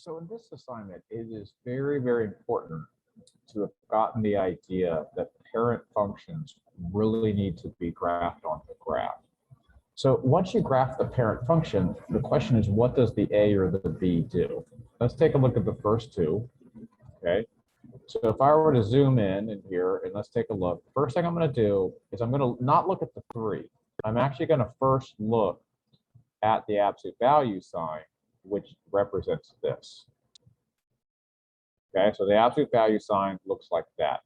So in this assignment, it is very, very important to have gotten the idea that parent functions really need to be graphed on the graph. So once you graph the parent function, the question is, what does the A or the B do? Let's take a look at the first two, okay? So if I were to zoom in here and let's take a look, first thing I'm going to do is I'm going to not look at the 3. I'm actually going to first look at the absolute value sign, which represents this. Okay, so the absolute value sign looks like that.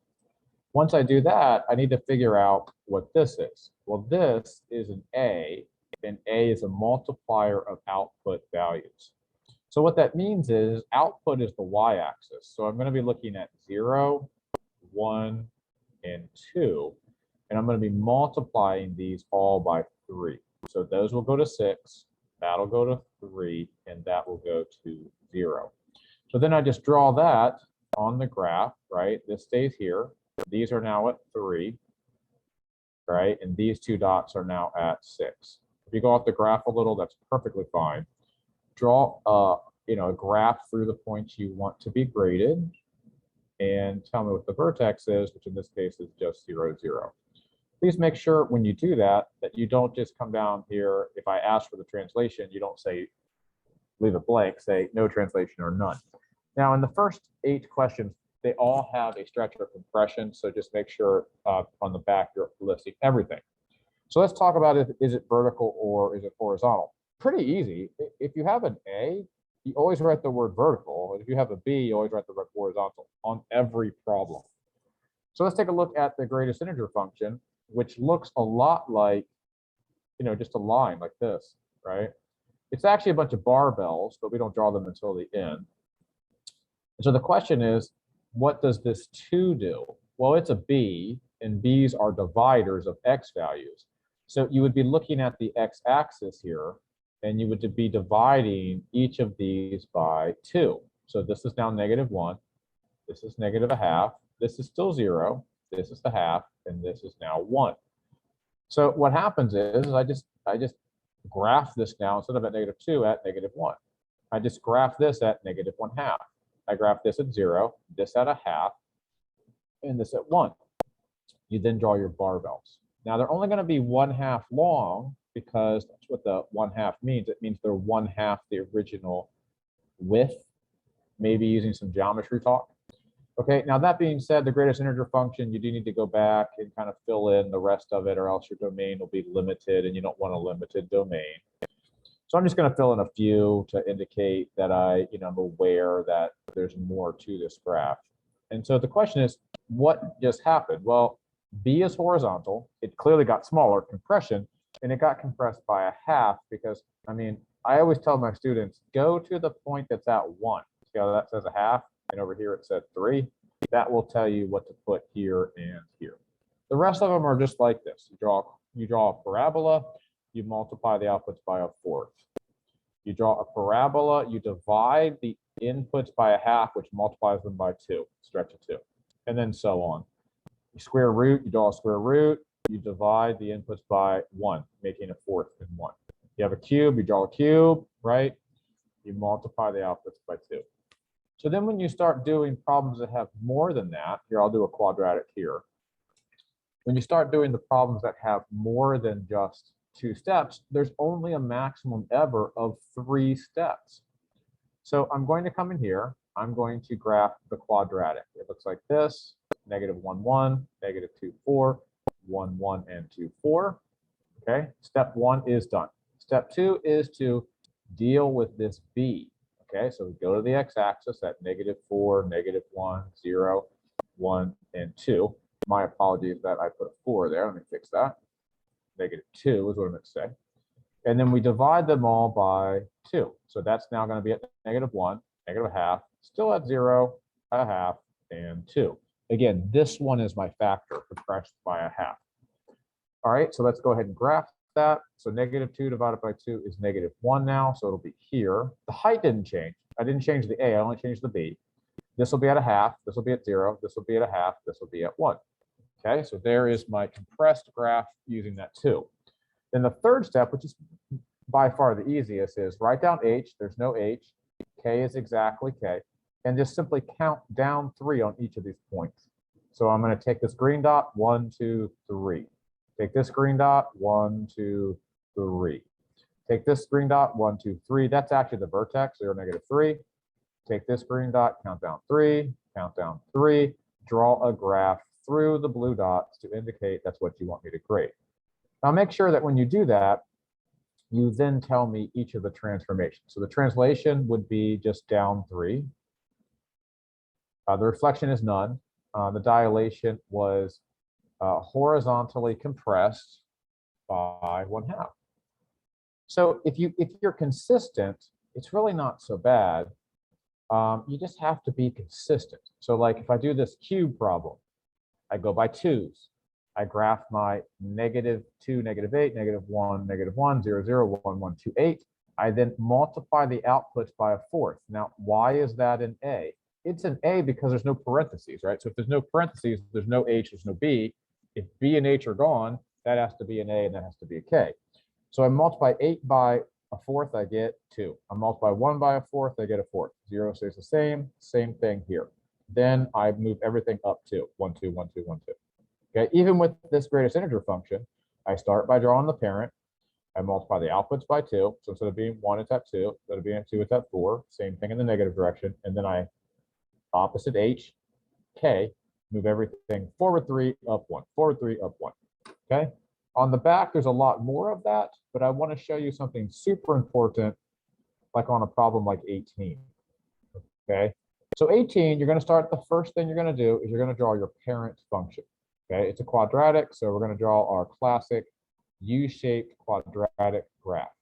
Once I do that, I need to figure out what this is. Well, this is an A, and A is a multiplier of output values. So what that means is output is the y-axis. So I'm going to be looking at 0, 1, and 2, and I'm going to be multiplying these all by 3. So those will go to 6, that'll go to 3, and that will go to 0. So then I just draw that on the graph, right? This stays here. These are now at 3, right? And these two dots are now at 6. If you go off the graph a little, that's perfectly fine. Draw a graph through the points you want to be graded and tell me what the vertex is, which in this case is just 0, 0. Please make sure when you do that, that you don't just come down here. If I ask for the translation, you don't say, leave it blank, say no translation or none. Now, in the first 8 questions, they all have a stretch or compression, so just make sure on the back you're listing everything. So let's talk about it. Is it vertical or is it horizontal? Pretty easy. If you have an A, you always write the word vertical. And if you have a B, you always write the word horizontal on every problem. So let's take a look at the greatest integer function, which looks a lot like, just a line like this, right? It's actually a bunch of barbells, but we don't draw them until the end. And so the question is, what does this 2 do? Well, it's a B, and B's are dividers of X values. So you would be looking at the X axis here, and you would be dividing each of these by 2. So this is now -1, this is -1/2, this is still 0, this is the half, and this is now 1. So what happens is I just graph this now instead of at -2 at -1. I just graph this at -1/2. I graph this at 0, this at 1/2, and this at 1. You then draw your barbells. Now they're only going to be 1/2 long because that's what the 1/2 means. It means they're 1/2 the original width, maybe using some geometry talk. Okay, now that being said, the greatest integer function, you do need to go back and kind of fill in the rest of it, or else your domain will be limited, and you don't want a limited domain. So I'm just going to fill in a few to indicate that I'm aware that there's more to this graph. And so the question is, what just happened? Well, B is horizontal. It clearly got smaller, compression, and it got compressed by 1/2 because, I always tell my students, go to the point that's at 1. See how that says 1/2, and over here it said 3. That will tell you what to put here and here. The rest of them are just like this. You draw a parabola, you multiply the outputs by 1/4. You draw a parabola, you divide the inputs by 1/2, which multiplies them by 2, stretch of 2, and then so on. You square root, you draw a square root, you divide the inputs by 1, making 1/4 in 1. You have a cube, you draw a cube, right? You multiply the outputs by 2. So then when you start doing problems that have more than that, here I'll do a quadratic here. When you start doing the problems that have more than just 2 steps, there's only a maximum ever of 3 steps. So I'm going to come in here, I'm going to graph the quadratic. It looks like this, -1, 1, -2, 4, 1, 1, and 2, 4. Okay, step 1 is done. Step 2 is to deal with this B. Okay, so we go to the x-axis at -4, -1, 0, 1, and 2. My apologies that I put a 4 there. Let me fix that. -2 is what I meant to say. And then we divide them all by 2. So that's now going to be at -1, -1/2, still at 0, 1/2, and 2. Again, this one is my factor, compressed by 1/2. All right, so let's go ahead and graph that. So -2 divided by 2 is -1 now, so it'll be here. The height didn't change. I didn't change the A, I only changed the B. This will be at 1/2, this will be at 0, this will be at 1/2, this will be at 1. Okay, so there is my compressed graph using that 2. Then the third step, which is by far the easiest, is write down H. There's no H. K is exactly K, and just simply count down 3 on each of these points. So I'm going to take this green dot, 1, 2, 3. Take this green dot, 1, 2, 3. Take this green dot, 1, 2, 3. That's actually the vertex, 0, -3. Take this green dot, count down 3, count down 3. Draw a graph through the blue dots to indicate that's what you want me to grade. Now make sure that when you do that, you then tell me each of the transformations. So the translation would be just down 3. The reflection is none. The dilation was horizontally compressed by 1/2. So if you're consistent, it's really not so bad. You just have to be consistent. So like if I do this cube problem, I go by 2s. I graph my -2, -8, -1, -1, 0, 0, 1, 1, 2, 8. I then multiply the outputs by a 4th. Now, why is that an A? It's an A because there's no parentheses, right? So if there's no parentheses, there's no H, there's no B. If B and H are gone, that has to be an A and that has to be a K. So I multiply 8 by a 4th, I get 2. I multiply 1 by a 4th, I get a 4th. 0 stays the same thing here. Then I move everything up 2, 1, 2, 1, 2, 1, 2. Okay, even with this greatest integer function, I start by drawing the parent. I multiply the outputs by 2. So instead of being 1, it's at 2. Instead of being at 2, it's at 4. Same thing in the negative direction. And then I opposite H, K, move everything forward 3, up 1, forward 3, up 1. Okay. On the back, there's a lot more of that, but I want to show you something super important, like on a problem like 18. Okay. So 18, you're going to start, the first thing you're going to do is you're going to draw your parent function. Okay. It's a quadratic, so we're going to draw our classic U-shaped quadratic graph.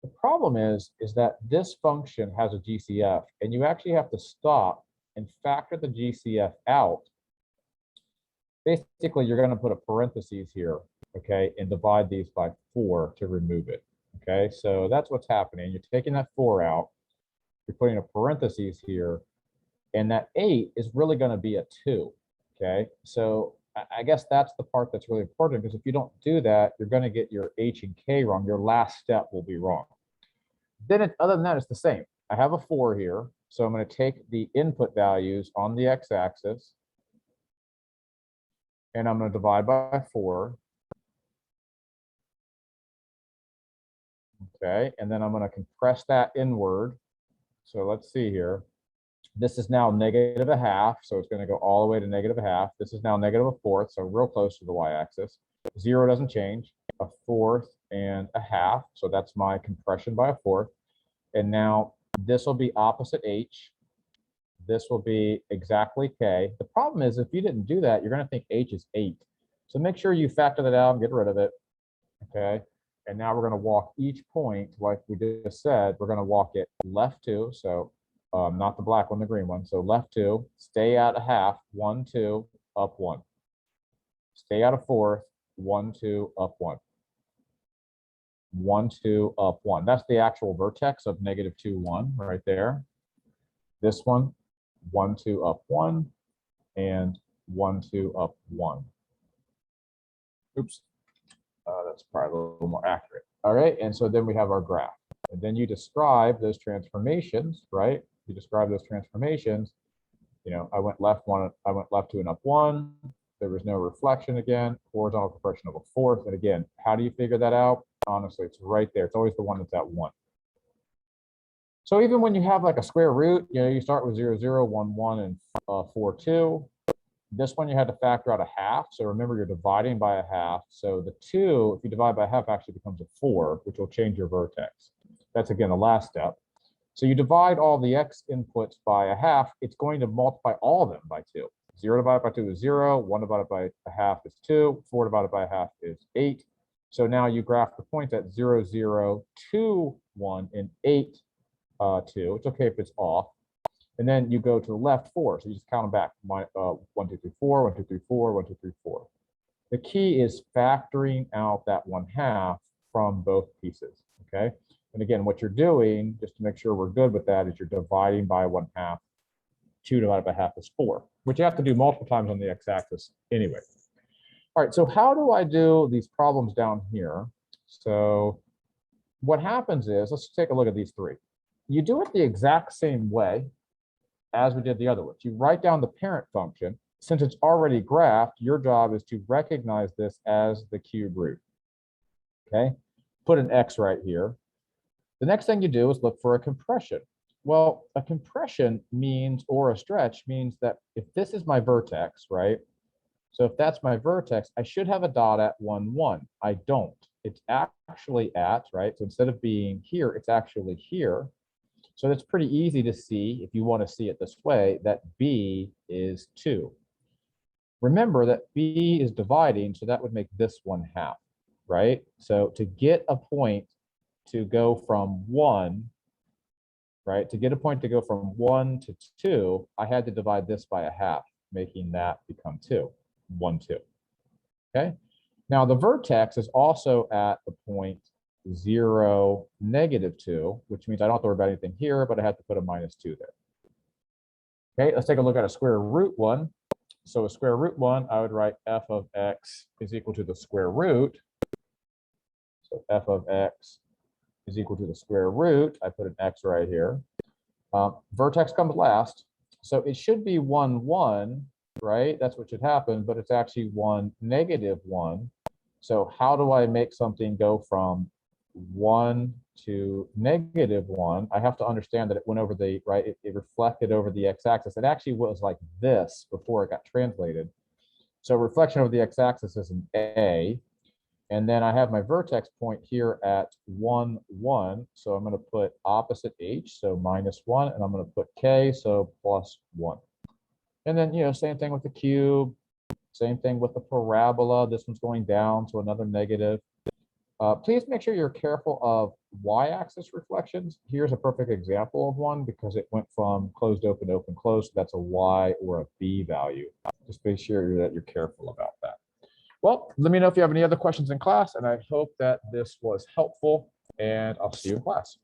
The problem is that this function has a GCF, and you actually have to stop and factor the GCF out. Basically, you're going to put a parentheses here, okay, and divide these by 4 to remove it. Okay, so that's what's happening. You're taking that 4 out, you're putting a parentheses here, and that 8 is really going to be a 2. Okay, so I guess that's the part that's really important, because if you don't do that, you're going to get your H and K wrong. Your last step will be wrong. Then other than that, it's the same. I have a 4 here, so I'm going to take the input values on the x-axis, and I'm going to divide by 4. Okay, and then I'm going to compress that inward. So let's see here. This is now -1/2, so it's going to go all the way to -1/2. This is now -1/4, so real close to the y-axis. 0 doesn't change. 1/4 and 1/2, so that's my compression by 1/4. And now this will be opposite H. This will be exactly K. The problem is, if you didn't do that, you're going to think H is 8. So make sure you factor that out and get rid of it. Okay. And now we're going to walk each point, like we just said, we're going to walk it left 2. So not the black one, the green one. So left 2, stay out 1/2, 1, 2, up 1. Stay out 1/4, 1, 2, up 1. 1, 2, up 1. That's the actual vertex of -2, 1 right there. This one, 1, 2, up 1, and 1, 2, up 1. Oops. That's probably a little more accurate. All right, and so then we have our graph. And then you describe those transformations, right? You describe those transformations. You know, I went left 1, I went left 2 and up 1. There was no reflection again, horizontal compression of a 4th. And again, how do you figure that out? Honestly, it's right there. It's always the one that's at 1. So even when you have like a square root, you know, you start with 0, 0, 1, 1, and 4, 2. This one you had to factor out 1/2. So remember, you're dividing by 1/2. So the 2, if you divide by 1/2, actually becomes a 4, which will change your vertex. That's, again, the last step. So you divide all the x inputs by 1/2. It's going to multiply all of them by 2. 0 divided by 2 is 0. 1 divided by 1/2 is 2. 4 divided by 1/2 is 8. So now you graph the points at 0, 0, 2, 1, and 8, 2. It's okay if it's off. And then you go to the left 4. So you just count them back. 1, 2, 3, 4, 1, 2, 3, 4, 1, 2, 3, 4. The key is factoring out that 1/2 from both pieces. Okay. And again, what you're doing, just to make sure we're good with that, is you're dividing by 1/2. 2 divided by 1/2 is 4, which you have to do multiple times on the x-axis anyway. All right, so how do I do these problems down here? So what happens is, let's take a look at these 3. you do it the exact same way as we did the other ones. You write down the parent function. Since it's already graphed, your job is to recognize this as the cube root. Okay, put an X right here. The next thing you do is look for a compression. Well, a compression means, or a stretch means that if this is my vertex, right? So if that's my vertex, I should have a dot at 1, 1. I don't. It's actually at, right? So instead of being here, it's actually here. So that's pretty easy to see, if you want to see it this way, that B is 2. Remember that B is dividing, so that would make this 1/2, right? So to get a point to go from 1, right? To get a point to go from 1 to 2, I had to divide this by 1/2, making that become 2, 1, 2. Okay. Now the vertex is also at the point 0, -2, which means I don't have to worry about anything here, but I have to put a -2 there. Okay, let's take a look at a square root one. So a square root one, I would write f of x is equal to the square root. So f of x is equal to the square root. I put an x right here. Vertex comes last. So it should be 1, 1, right? That's what should happen, but it's actually 1, -1. So how do I make something go from 1 to -1? I have to understand that it went over the, right, it reflected over the x-axis. It actually was like this before it got translated. So reflection over the x-axis is an A. And then I have my vertex point here at 1, 1. So I'm going to put opposite h, so -1, and I'm going to put k, so +1. And then, same thing with the cube, same thing with the parabola. This one's going down, so another negative. Please make sure you're careful of y-axis reflections. Here's a perfect example of one because it went from closed, open, open, closed. So that's a y or a b value. Just make sure that you're careful about that. Well, let me know if you have any other questions in class, and I hope that this was helpful, and I'll see you in class.